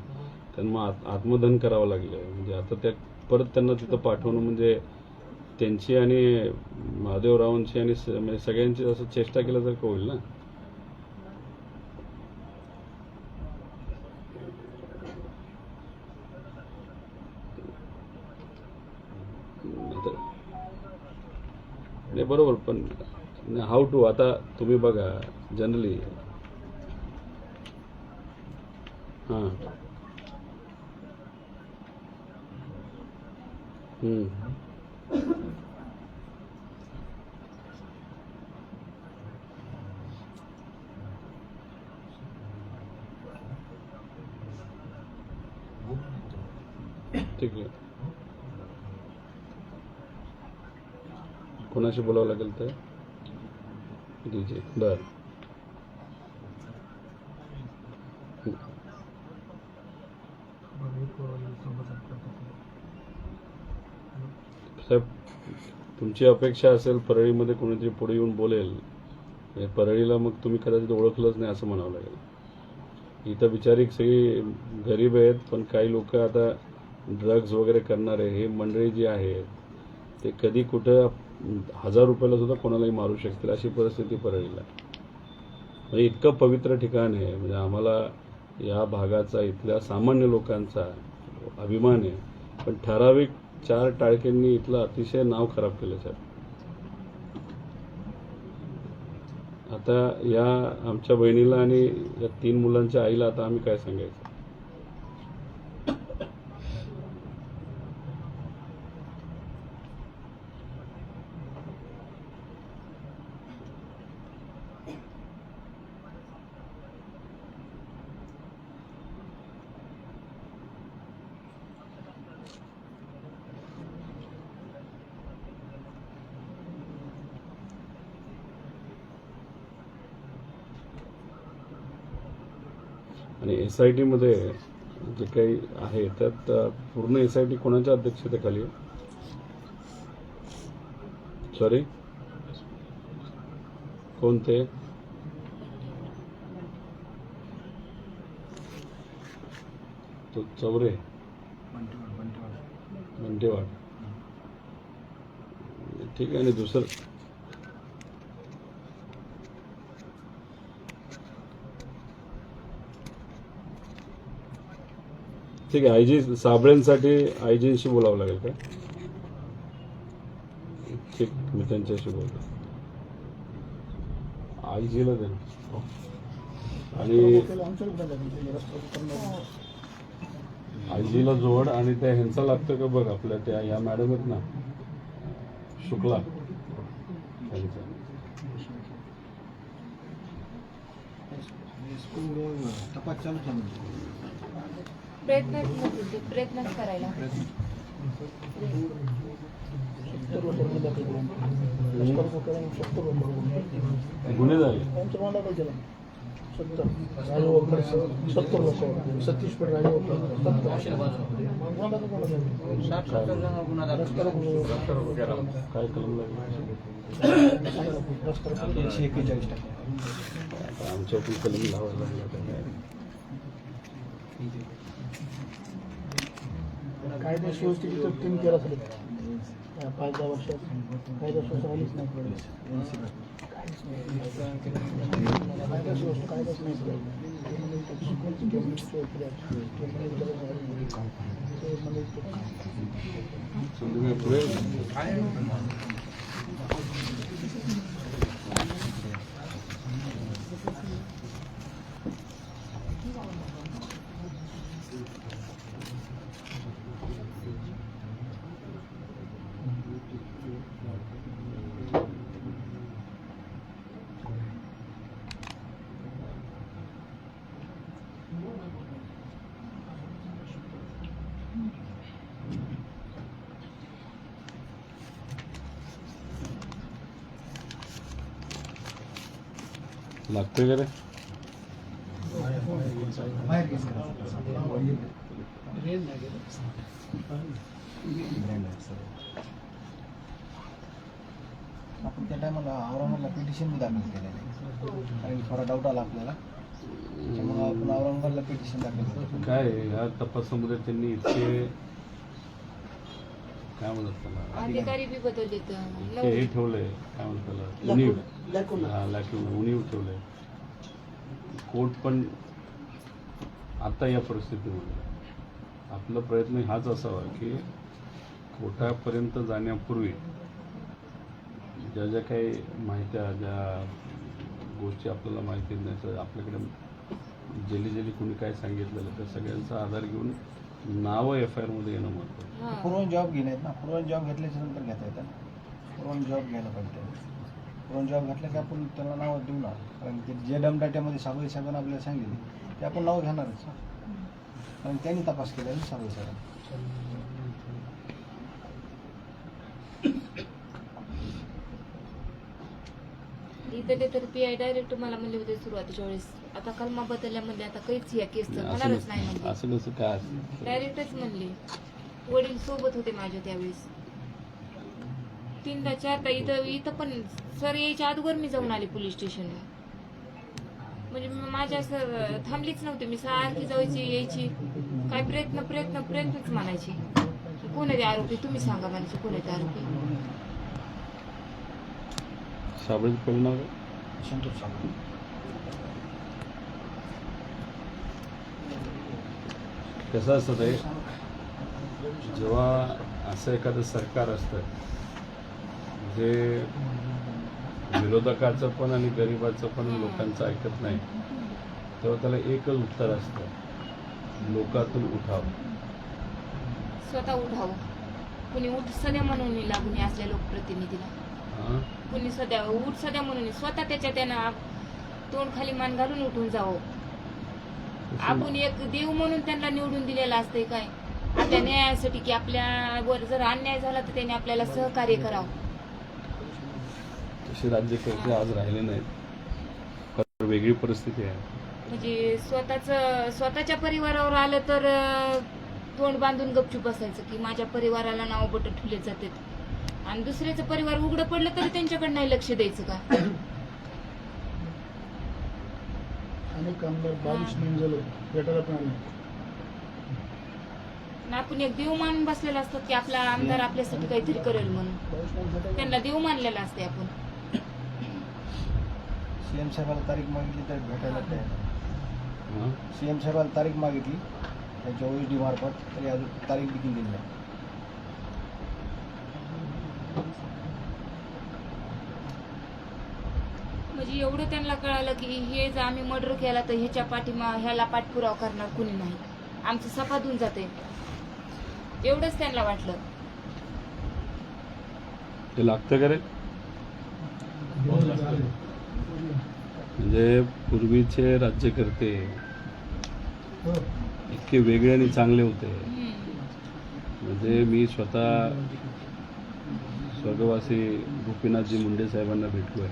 त्यांना आत्मदहन करावं लागलं. म्हणजे आता त्या परत त्यांना तिथं पाठवणं म्हणजे त्यांची आणि महादेवरावांची आणि म्हणजे सगळ्यांची असं चेष्टा केल्यासारखं होईल ना. नाही बरोबर, पण हाऊ टू आता तुम्ही बघा जनरली हां ठीक आहे. कोणाशी बोलावं लागेल तर DJ बर साहेब, तुमची अपेक्षा असेल परळीमध्ये कोणीतरी पुढे येऊन बोलेल. परळीला मग तुम्ही कदाचित ओळखलंच नाही असं म्हणावं लागेल. इथं बिचारी सगळी गरीब आहेत, पण काही लोक आता ड्रग्ज वगैरे करणारे हे मंडळी जी आहे ते कधी कुठं 1000 रुपयाला सुद्धा कोणालाही मारू शकतील अशी परिस्थिती परळीला. म्हणजे इतकं पवित्र ठिकाण आहे, म्हणजे आम्हाला या भागाचा इथल्या सामान्य लोकांचा अभिमान आहे, पण ठराविक 4 टाळक्यांनी इथलं अतिशय नाव खराब केलं साहेब. आता या आमच्या बहिणीला आणि या 3 मुलांच्या आईला आता आम्ही काय सांगायचं. आणि SIT मध्ये जे काही आहे त्यात पूर्ण SIT कोणाच्या अध्यक्षतेखाली आहे? सॉरी, कोण ते? तो चौरे बंटेवाड. ठीक आहे. आणि दुसरं ठीक आहे. आयजी साबळेंसाठी आयजींशी बोलावं लागेल का? ठीक, मी त्यांच्याशी बोलतो. आईजीला दे ना. आणि आईजीला जोड आणि त्या ह्यांचा लागतं का बघ, आपल्या त्या या मॅडम आहेत ना शुक्ला, त्यांचा. तपास चालू ठेवून प्रयत्नच करायला. गुन्हे झाले. 60-70 जण गुन्हा दाखल केला. काय कलम लागलं? 141%. आमच्या पण कलम लावायला लागला काय. कायदा सुव्यवस्थेची तरतूद केला असेल 5-10 वर्षात कायदा सुव्यवस्था आलीच नाही. कायदा सुव्यवस्था कायदाच नाही. पुढे लागतोय का रे? आपण त्या टायमाला औरंगाबादला पिटिशन बी दाखल केलेलं आहे, कारण थोडा डाऊट आला आपल्याला, त्यामुळे आपण औरंगाबादला पिटिशन दाखल केलं. काय आहे, या तपासामध्ये त्यांनी इतके काय म्हणतात त्याला, अधिकारी बी बदलले इतके हे ठेवलंय, काय म्हणतात त्याला, उणीव. हा, उणीव ठेवलंय. कोर्ट पण आता या परिस्थितीमध्ये आपला प्रयत्न हाच असावा की कोर्टापर्यंत जाण्यापूर्वी ज्या ज्या काही माहित्या, ज्या गोष्टी आपल्याला माहिती नाही, तर आपल्याकडे जेली कोणी काय सांगितलेलं त्या सगळ्यांचा आधार घेऊन नावं FIR मध्ये येणं महत्त्वाचं. पुरवून जॉब घेणे आहेत ना, पुरवून जॉब घेतल्याच्या नंतर घेता येतात. पुरवून जॉब घ्यायला पाहिजे. पुरवून जॉब घेतलं की आपण त्यांना नावं देऊ ना, कारण ते जे डमडाट्यामध्ये साबळे साहेबांना आपल्याला सांगितले ते आपण नाव घेणारच ना, कारण त्यांनी तपास केला ना साबळे साहेबांनी. इथं ते तर PI डायरेक्ट मला म्हणले होते सुरुवातीच्या वेळेस, आता कलमा बदलल्यामध्ये आता काहीच या केस होणारच नाही म्हणजे. असं कसं काय असं? डायरेक्टच म्हणले. वडील सोबत होते माझ्या त्यावेळेस. 3दा 4दा इथं पण सर यायच्या अगोदर मी जाऊन आले पोलीस स्टेशनला. म्हणजे माझ्या असं थांबलीच नव्हते, मी सारखी जायची यायची. काय प्रयत्नच म्हणायची. कोण आहे ते आरोपी, तुम्ही सांगा म्हणायचे कोण आहे ते आरोपी. साबळेचं पहिलं नाव काय? संतोष साबळे. कसं असतं ते, जेव्हा असं एखादं सरकार असतं जे विरोधकाचं पण आणि गरिबाचं पण लोकांचं ऐकत नाही, तेव्हा त्याला एकच उत्तर असतं, लोकातून उठाव. स्वतः उठावं. कुणी उठ सध्या म्हणून लागून असल्या लोकप्रतिनिधीला, हां, कुणी सध्या उठ सध्या म्हणून स्वतः त्यानं तोंड खाली मान घालून उठून जावं. आपण एक देव म्हणून त्यांना निवडून दिलेलं असतंय काय, आपल्या न्यायासाठी, की आपल्यावर जर अन्याय झाला तर त्यांनी आपल्याला सहकार्य करावं. तसे राज्यकर्ते आज राहिले नाहीत, फार वेगळी परिस्थिती आहे. म्हणजे स्वतःच्या परिवारावर आलं तर तोंड बांधून गपचूप बसायचं, की माझ्या परिवाराला नाव बोट ठेवले जातात, आणि दुसऱ्याचं परिवार उघडं पडलं तरी त्यांच्याकडे नाही लक्ष द्यायचं का. अनेक आमदार 22 नेम झालं भेटायला पण आले. आपण एक देव मानून बसलेला असतात की आपला आमदार आपल्यासाठी काहीतरी करेल म्हणून, त्यांना देव मानलेला असते आपण. CM साहेबाला तारीख मागितली तर भेटायला तयार. हां, CM साहेबाला तारीख मागितली त्यांच्या OSD मार्फत, तरी अजून तारीख देखील दिली नाही. म्हणजे एवढं त्यांना कळालं की हे जर आम्ही मर्डर केला तर ह्याच्या ह्याला पाठपुरावा करणार कुणी नाही, आमचं सफादून जाते, एवढंच त्यांना वाटलं. ते लागतं का रे? म्हणजे पूर्वीचे राज्यकर्ते इतके वेगळे आणि चांगले होते. म्हणजे मी स्वतः स्वर्गवासी गोपीनाथजी मुंडे साहेबांना भेटलोय.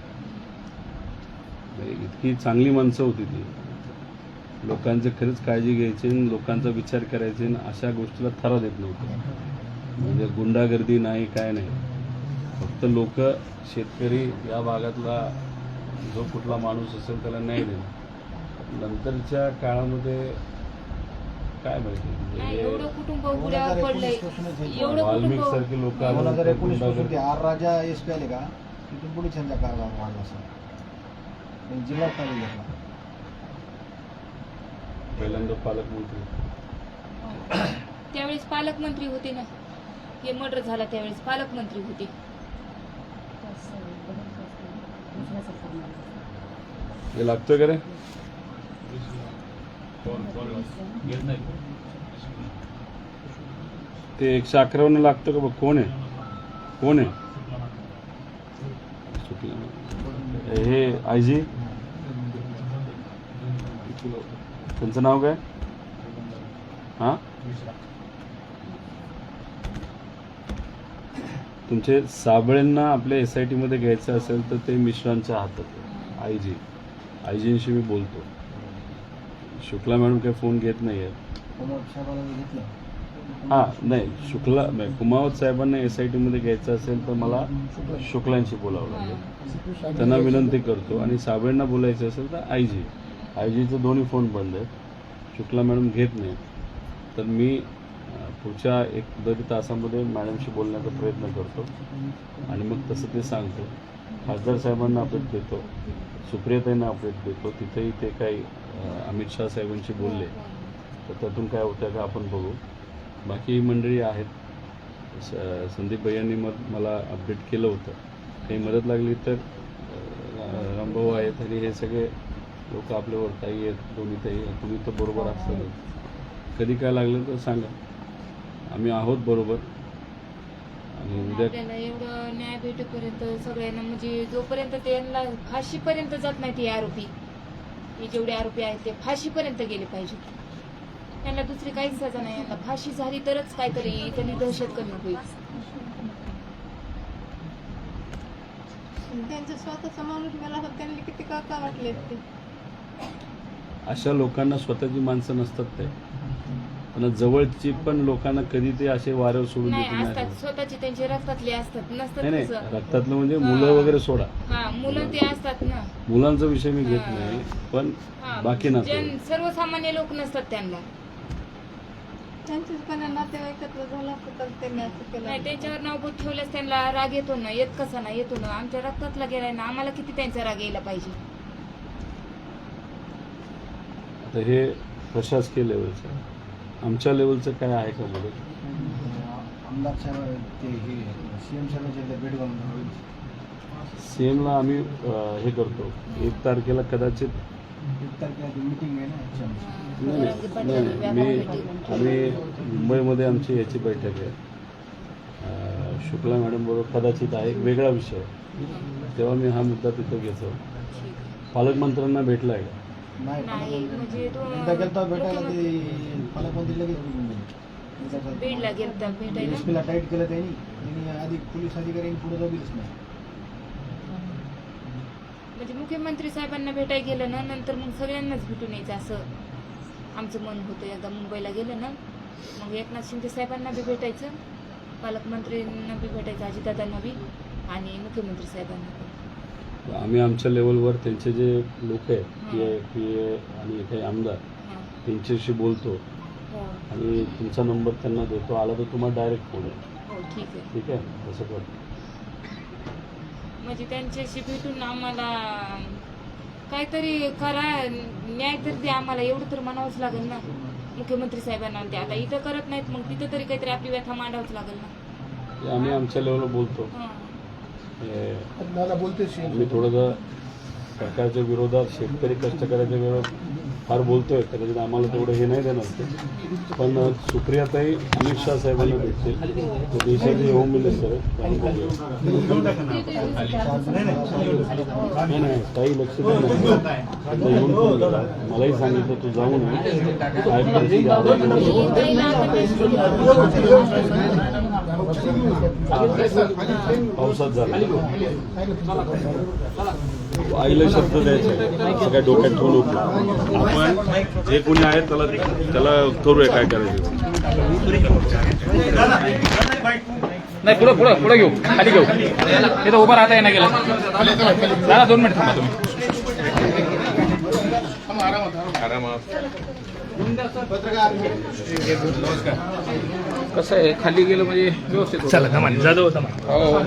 इतकी चांगली माणसं होती ती. लोकांची खरंच काळजी घ्यायची, लोकांचा विचार करायचे, अशा गोष्टीला थरा देत नव्हते. म्हणजे गुंडागर्दी नाही, काय नाही. फक्त लोक, शेतकरी या भागातला जो कुठला माणूस असेल त्याला न्याय देणं. नंतरच्या काळामध्ये काय माहिती, एवढं कुटुंब उघड्यावर पडलंय, एवढं वाल्मिक कुटुंब. सारखे लोक 2019 पासून ते आर राजा एस पी आले का तिथून पोलिसांचा कारभार वाढला असा जिल्हा खाली घेतला. पहिल्यांदा पालकमंत्री त्यावेळेस पालकमंत्री होते ना, हे मर्डर झाला त्यावेळेस पालकमंत्री होते. हे लागतं का रे? ते 111 लागतं का बघ? कोण आहे? कोण आहे? हे आयजी, त्यांचं नाव काय? हां, तुमचे साबळेंना आपल्या SIT मध्ये घ्यायचं असेल तर ते मिश्रांच्या हातात आहे. आयजींशी मी बोलतो. शुक्ला मॅडम काही फोन घेत नाही आहेत. हां, नाही, शुक्ला कुमावत साहेबांना SIT मध्ये घ्यायचं असेल तर मला शुक्लांशी बोलावं लागेल. त्यांना विनंती करतो. आणि साबळेंना बोलायचं असेल तर आयजीचे दोन्ही फोन बंद आहेत. शुक्ला मॅडम घेत नाहीत. तर मी पुढच्या 1-2 तासामध्ये मॅडमशी बोलण्याचा प्रयत्न करतो आणि मग तसं ते सांगतो. खासदार साहेबांना अपडेट देतो, सुप्रियाताईंना अपडेट देतो. तिथेही ते काही अमित शाह साहेबांशी बोलले तर त्यातून काय होतं का आपण बघू. बाकी मंडळी आहेत. संदीप भैयांनी मला अपडेट केलं होतं. काही मदत लागली तर रामभाऊ आहेत आणि हे सगळे लोक आपल्यावर, ताई आहेत, दोन्ही ताई, तुम्ही तर बरोबर असतात. कधी काय लागलं तर सांगा, आम्ही आहोत बरोबर. आणि उद्या आपल्याला एवढं न्याय भेटेपर्यंत सगळ्यांना, म्हणजे जोपर्यंत त्यांना फाशीपर्यंत जात नाही ते आरोपी, हे जेवढे आरोपी आहेत ते फाशीपर्यंत गेले पाहिजे. त्यांना दुसरी काहीच सजा नाही. यांना फाशी झाली तरच काहीतरी त्यांनी दहशत कमी होईल. त्यांचा स्वतःचा माणूस मला त्यांनी किती का वाटले असते. अशा लोकांना स्वतःची माणसं नसतात ते, पण जवळची पण लोकांना कधी ते असे वाऱ्यावर सोडून नाही देत असतात, नाही. स्वतःचे त्यांचे रक्तातले असतात, नसतात नाही, तसं. रक्तातलं म्हणजे मुलं वगैरे सोडा. हा, मुलं ते असतात ना. मुलांचा विषय मी घेत नाही, पण हा, बाकी नसतं. सर्वसामान्य लोक नसतात त्यांना. त्यांचीच पण नातेवाईकातलं झालं असतं तर त्यांनी असं केलं. नाही, त्यांच्यावर नाव बोट ठेवल्यास त्यांना राग येतो ना, येत कसा ना, येतो ना. आमच्या रक्तातला गेलाय ना, आम्हाला किती त्यांचा राग यायला पाहिजे. आता हे प्रशासकीय लेवलचं आहे. आमच्या लेवलचं काय आहे का मदत? आमदार साहेब ते हे CM साहेबांच्या भेट घालून CMला आम्ही हे करतो. 1 तारखेला कदाचित 1 तारखेला मीटिंग आहे ना. नाही, आम्ही मुंबईमध्ये आमची याची बैठक आहे. शुक्ला मॅडम बरोबर कदाचित आहे, एक वेगळा विषय आहे. तेव्हा मी हा मुद्दा तिथं घेतो. पालकमंत्र्यांना भेटला आहे का? नाही, म्हणजे एकदा गेलता भेटायला ते पालकमंत्री लगेच बोलून गेले. बीडला गेलता भेटायला. SP ला टाईट केलं त्यांनी आधी पोलीस अधिकाऱ्यांनी पुढे जाऊ दिलंच नाही. म्हणजे मुख्यमंत्री साहेबांना भेटायला गेलं ना, नंतर मग सगळ्यांनाच भेटून यायचं असं आमचं मन होतं. एकदा मुंबईला गेलं ना, मग एकनाथ शिंदे साहेबांना बी भेटायचं, पालकमंत्र्यांना बी भेटायचं, अजितदादांना बी, आणि मुख्यमंत्री साहेबांना बी. आम्ही आमच्या लेवलवर त्यांचे जे लोक आहेत, PA आणि काही आमदार, त्यांच्याशी बोलतो आणि तुमचा नंबर त्यांना देतो. आला तर तुम्हाला डायरेक्ट फोन आहे. हो, ठीक आहे. ठीक आहे, तसं करतो. म्हणजे त्यांच्याशी भेटून आम्हाला काहीतरी करा, न्याय तर द्या आम्हाला, एवढं तर म्हणावंच लागेल ना मुख्यमंत्री साहेबांना. ते आता इथं करत नाहीत, मग तिथं तरी काहीतरी आपली व्यथा मांडावंच लागेल ना. आम्ही आमच्या लेवलवर बोलतो. दादा बोलते मी थोडंसं सरकारच्या विरोधात शेतकरी कष्टकऱ्याच्या विरोधात फार बोलतोय, कदाचित आम्हाला तेवढं हे नाही देणार ते. पण सुप्रियाताई अमित शाह साहेबांना भेटतील, ते देशाचे होम मिनिस्टर आहेत, त्यांनी बघूया. नाही काही लक्ष द्या नाही. आता येऊन फोन केला, मलाही सांगितलं तू जाऊ नये, काय परिस्थिती आहे. पावसात झाला, आईला शब्द द्यायचे, सगळ्या डोक्यात ठेवून नको. आपण जे कोणी आहे त्याला करूया काय करायचं. नाही पुढे घेऊ, खाली घेऊ. इथं उभं राहता येणार गेलं. दादा 2 मिनिट थांबा तुम्ही. कसं आहे, खाली गेलं म्हणजे व्यवस्थित होतं. चला थांबा, जाधव थांबा. हो.